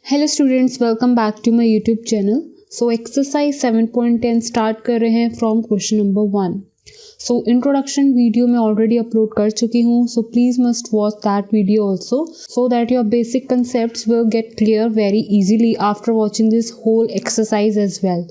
Hello students, welcome back to my YouTube channel. So exercise 7.10 start कर रहे हैं from question number 1। So introduction video मैं already upload कर चुकी हूँ, so please must watch that video also so that your basic concepts will get clear very easily after watching this whole exercise as well.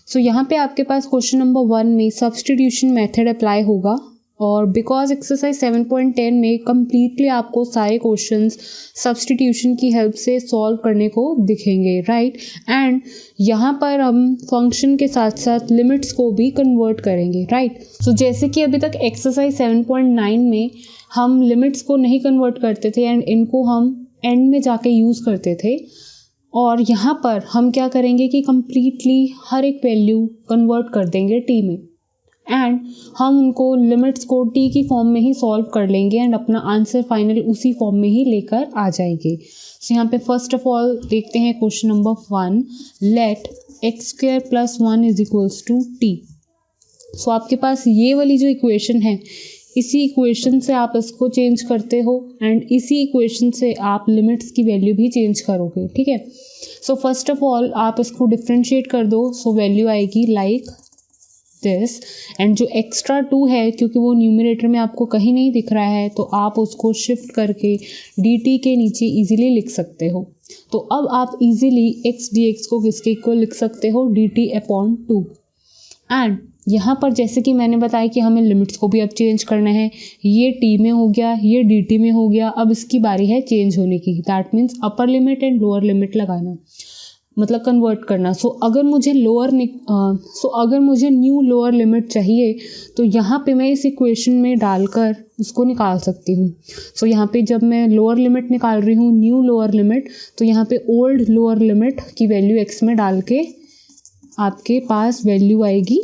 So यहाँ पे आपके पास question number 1 में substitution method apply होगा और because exercise 7.10 में completely आपको सारे questions substitution की हेल्प से सॉल्व करने को दिखेंगे, राइट। एंड यहाँ पर हम फंक्शन के साथ साथ लिमिट्स को भी कन्वर्ट करेंगे, राइट। सो जैसे कि अभी तक एक्सरसाइज 7.9 में हम लिमिट्स को नहीं कन्वर्ट करते थे एंड इनको हम एंड में जाके यूज़ करते थे, और यहाँ पर हम क्या करेंगे कि कम्प्लीटली हर एक वैल्यू कन्वर्ट कर देंगे टी में एंड हम उनको लिमिट्स को टी की फॉर्म में ही सॉल्व कर लेंगे एंड अपना आंसर फाइनल उसी फॉर्म में ही लेकर आ जाएंगे। सो यहाँ पे फर्स्ट ऑफ ऑल देखते हैं question number 1, let x² + 1 = t। So आपके पास ये वाली जो इक्वेशन है, इसी इक्वेशन से आप इसको चेंज करते हो एंड इसी इक्वेशन से आप लिमिट्स की वैल्यू भी चेंज करोगे, ठीक है। सो फर्स्ट ऑफ ऑल आप इसको डिफ्रेंशिएट कर दो, सो वैल्यू आएगी लाइक दिस। एंड जो एक्स्ट्रा 2 है, क्योंकि वो न्यूमरेटर में आपको कहीं नहीं दिख रहा है, तो आप उसको शिफ्ट करके dt के नीचे इजीली लिख सकते हो। तो अब आप इजीली x dx को किसके इक्वल लिख सकते हो, dt/2। एंड यहाँ पर जैसे कि मैंने बताया कि हमें लिमिट्स को भी अब चेंज करना है। ये t में हो गया, ये dt में हो गया, अब इसकी बारी है चेंज होने की। That means upper limit and lower limit लगाना, मतलब कन्वर्ट करना। सो अगर मुझे न्यू लोअर लिमिट चाहिए तो यहाँ पे मैं इस इक्वेशन में डालकर उसको निकाल सकती हूँ। सो यहाँ पे जब मैं लोअर लिमिट निकाल रही हूँ, न्यू लोअर लिमिट, तो यहाँ पे ओल्ड लोअर लिमिट की वैल्यू x में डाल के आपके पास वैल्यू आएगी।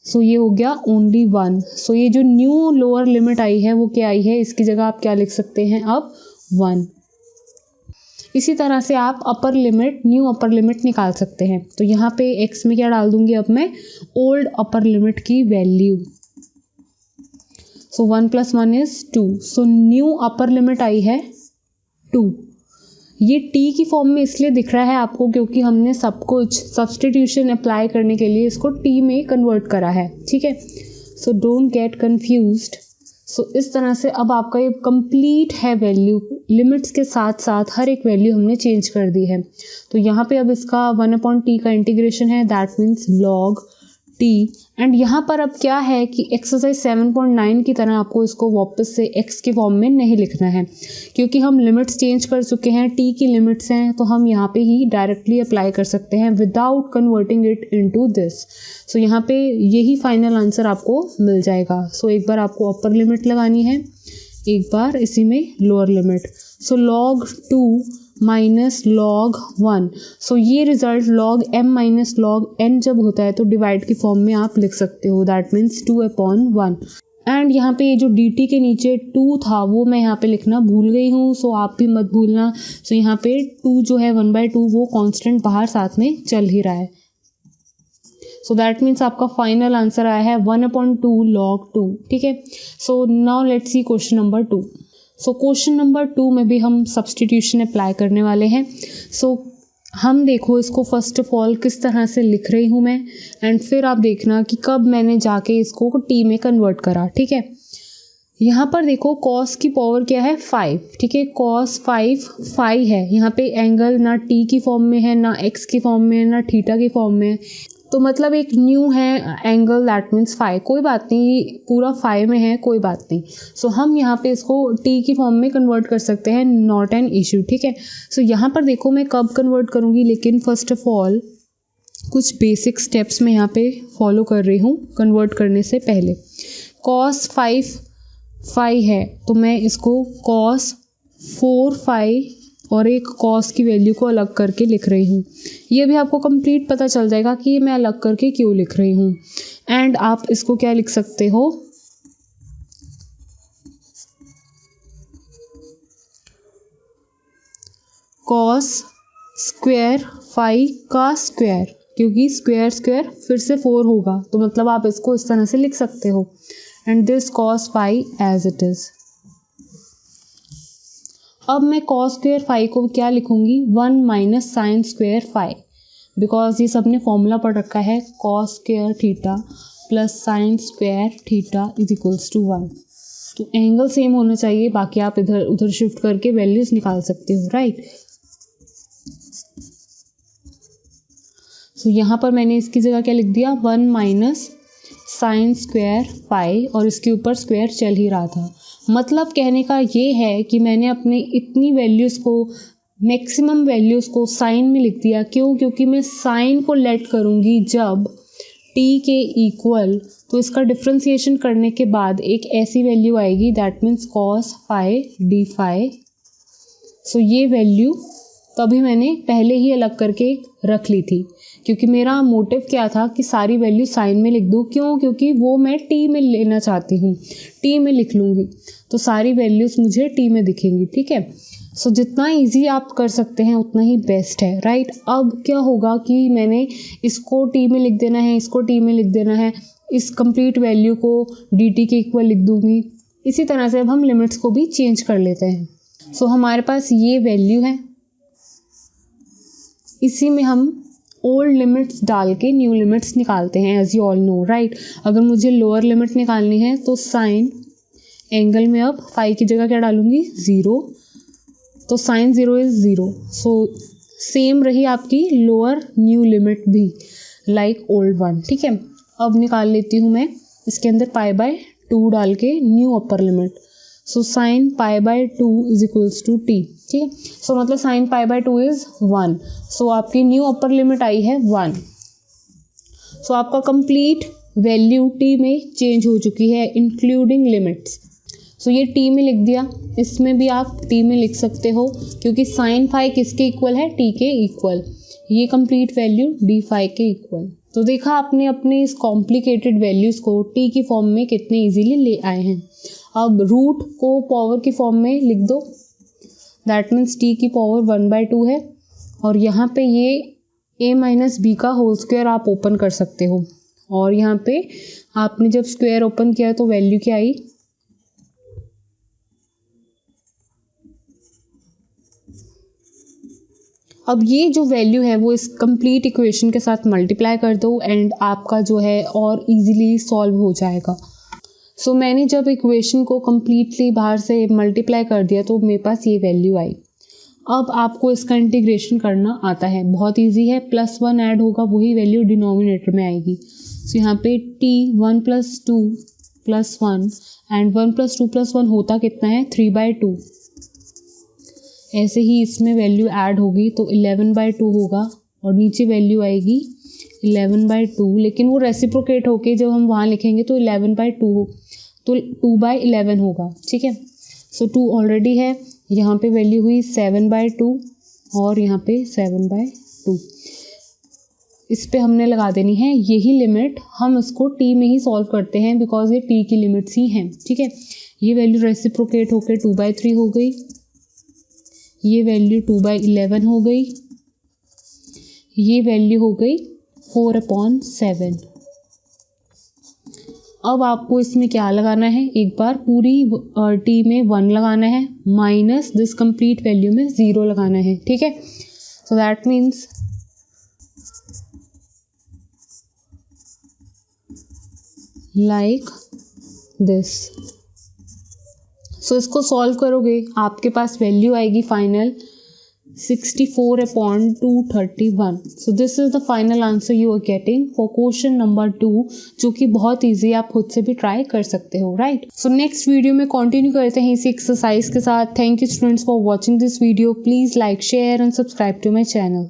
सो ये हो गया ओनली 1। सो ये जो न्यू लोअर लिमिट आई है वो क्या आई है, इसकी जगह आप क्या लिख सकते हैं अब 1। इसी तरह से आप upper limit, new upper limit निकाल सकते हैं। तो यहाँ पे x में क्या डाल दूंगी अब मैं, ओल्ड अपर लिमिट की वैल्यू। सो 1 + 1 = 2। सो न्यू अपर लिमिट आई है 2। ये t की फॉर्म में इसलिए दिख रहा है आपको क्योंकि हमने सब कुछ सब्सटीट्यूशन अप्लाई करने के लिए इसको t में कन्वर्ट करा है, ठीक है। So don't get confused. So इस तरह से अब आपका ये कंप्लीट है वैल्यू, लिमिट्स के साथ साथ हर एक वैल्यू हमने चेंज कर दी है। तो यहाँ पे अब इसका 1/t का इंटीग्रेशन है, that means log t। And यहाँ पर अब क्या है कि एक्सरसाइज 7.9 की तरह आपको इसको वापस से x के फॉर्म में नहीं लिखना है, क्योंकि हम लिमिट्स चेंज कर चुके हैं, t की लिमिट्स हैं, तो हम यहाँ पे ही डायरेक्टली अप्लाई कर सकते हैं without converting it into this. So यहाँ पे यही फाइनल आंसर आपको मिल जाएगा। सो एक बार आपको अपर लिमिट लगानी है, एक बार इसी में लोअर लिमिट। सो log 2 माइनस log 1। सो ये result log m minus log n जब होता है तो डिवाइड की फॉर्म में आप लिख सकते हो, दैट मीन्स 2/1। एंड यहाँ पे ये जो dt के नीचे 2 था वो मैं यहाँ पे लिखना भूल गई हूँ, सो आप भी मत भूलना। सो यहाँ पे 2 जो है 1/2 वो कांस्टेंट बाहर साथ में चल ही रहा है। सो दैट मीन्स आपका फाइनल आंसर आया है 1/2 log 2, ठीक है। So now let's see question number 2। So question number 2 में भी हम सब्सटीट्यूशन अप्लाई करने वाले हैं। सो हम देखो इसको फर्स्ट ऑफ ऑल किस तरह से लिख रही हूँ मैं, एंड फिर आप देखना कि कब मैंने जाके इसको टी में कन्वर्ट करा, ठीक है। यहाँ पर देखो कॉस की पावर क्या है, 5, ठीक है। cos 5 है, यहाँ पे एंगल ना टी की फॉर्म में है, ना एक्स की फॉर्म में है, ना थीटा की फॉर्म में है, तो मतलब एक न्यू है एंगल, दैट मीन्स 5। कोई बात नहीं, पूरा 5 में है, कोई बात नहीं। सो हम यहाँ पे इसको t की फॉर्म में कन्वर्ट कर सकते हैं, नॉट एन इशू, ठीक है। सो यहाँ पर देखो मैं कब कन्वर्ट करूँगी, लेकिन फर्स्ट ऑफ ऑल कुछ बेसिक स्टेप्स मैं यहाँ पे फॉलो कर रही हूँ कन्वर्ट करने से पहले। cos 5 है तो मैं इसको cos 4 और एक cos की वैल्यू को अलग करके लिख रही हूँ। ये भी आपको कंप्लीट पता चल जाएगा कि ये मैं अलग करके क्यों लिख रही हूँ। एंड आप इसको क्या लिख सकते हो, cos स्क्वायर 5 का स्क्वायर, क्योंकि स्क्वायर स्क्वायर फिर से 4 होगा, तो मतलब आप इसको इस तरह से लिख सकते हो। And this cos 5 as it is. अब मैं कॉस स्क्वायर फाई को क्या लिखूंगी, 1 minus sine square phi, because ये सब ने फॉर्मूला पढ़ रखा है, cos square theta plus sine square theta is equals to 1। तो एंगल सेम होना चाहिए, बाकी आप इधर उधर शिफ्ट करके वैल्यूज निकाल सकते हो, राइट। सो यहाँ पर मैंने इसकी जगह क्या लिख दिया, 1 माइनस साइन स्क्वायर फाई, और इसके ऊपर स्क्वायर चल ही रहा था। मतलब कहने का ये है कि मैंने अपने इतनी वैल्यूज़ को, मैक्सिमम वैल्यूज़ को साइन में लिख दिया। क्यों? क्योंकि मैं साइन को लेट करूँगी जब t के इक्वल, तो इसका डिफ्रेंसिएशन करने के बाद एक ऐसी वैल्यू आएगी, that means cos phi D phi. So ये वैल्यू तभी मैंने पहले ही अलग करके रख ली थी, क्योंकि मेरा मोटिव क्या था कि सारी वैल्यू साइन में लिख दूँ। क्यों? क्योंकि वो मैं टी में लेना चाहती हूँ, टी में लिख लूँगी तो सारी वैल्यूज़ मुझे टी में दिखेंगी, ठीक है। सो जितना इजी आप कर सकते हैं उतना ही बेस्ट है, राइट। अब क्या होगा कि मैंने इसको टी में लिख देना है, इसको टी में लिख देना है, इस कंप्लीट वैल्यू को डी टी के इक्वल लिख दूँगी। इसी तरह से अब हम लिमिट्स को भी चेंज कर लेते हैं। सो हमारे पास ये वैल्यू है, इसी में हम ओल्ड लिमिट्स डाल के न्यू लिमिट्स निकालते हैं, as you all know, right. अगर मुझे लोअर लिमिट निकालनी है तो साइन एंगल में अब फाई की जगह क्या डालूंगी, 0, तो साइन 0 इज 0। सो सेम रही आपकी लोअर न्यू लिमिट भी, लाइक ओल्ड वन, ठीक है। अब निकाल लेती हूँ मैं इसके अंदर पाई बाय 2 डाल के new upper limit. So sine pi by 2 is equals to T, ठीक है। सो मतलब sine pi by 2 is 1। So आपकी न्यू अपर लिमिट आई है 1। सो आपका कंप्लीट वैल्यू टी में चेंज हो चुकी है, इंक्लूडिंग लिमिट्स। सो ये टी में लिख दिया, इसमें भी आप टी में लिख सकते हो, क्योंकि साइन फाई किसके इक्वल है, टी के इक्वल। ये कंप्लीट वैल्यू डी फाई के इक्वल। तो देखा आपने अपने इस कॉम्प्लिकेटेड वैल्यूज़ को टी की फॉर्म में कितने इजीली ले आए हैं। अब रूट को पावर की फॉर्म में लिख दो, दैट मीन्स टी की पावर 1/2 है, और यहाँ पे ये a माइनस बी का होल स्क्वायर आप ओपन कर सकते हो, और यहाँ पे आपने जब स्क्वायर ओपन किया तो वैल्यू क्या आई, अब ये जो वैल्यू है वो इस कंप्लीट इक्वेशन के साथ मल्टीप्लाई कर दो एंड आपका जो है और इजीली सॉल्व हो जाएगा। सो मैंने जब इक्वेशन को कम्प्लीटली बाहर से मल्टीप्लाई कर दिया तो मेरे पास ये वैल्यू आई। अब आपको इसका इंटीग्रेशन करना आता है, बहुत इजी है, +1 ऐड होगा, वही वैल्यू डिनोमिनेटर में आएगी। सो यहाँ पे t 1 + 2 + 1 एंड 1 + 2 + 1 होता कितना है, 3/2। ऐसे ही इसमें वैल्यू ऐड होगी तो 11/2 होगा, और नीचे वैल्यू आएगी 11/2, लेकिन वो रेसिप्रोकेट होके जब हम वहाँ लिखेंगे तो 11/2 तो 2/11 होगा, ठीक है। सो 2 ऑलरेडी है, यहाँ पे वैल्यू हुई 7/2 और यहाँ पे 7/2। इस पे हमने लगा देनी है यही लिमिट, हम इसको t में ही सॉल्व करते हैं बिकॉज ये t की लिमिट्स ही हैं, ठीक है। ये वैल्यू रेसिप्रोकेट होके 2/3 हो गई, ये वैल्यू 2/11 हो गई, ये वैल्यू हो गई 4/7। अब आपको इसमें क्या लगाना है, एक बार पूरी t में 1 लगाना है, माइनस दिस कंप्लीट वैल्यू में 0 लगाना है, ठीक है। So that means like this. So इसको सॉल्व करोगे आपके पास वैल्यू आएगी final 64/231। So this is the final answer you are getting for question number 2, जो कि बहुत ईजी, आप खुद से भी ट्राई कर सकते हो, राइट। सो नेक्स्ट वीडियो में कंटिन्यू करते हैं इसी एक्सरसाइज के साथ। Thank you students for watching this video. Please like, share and subscribe to my channel.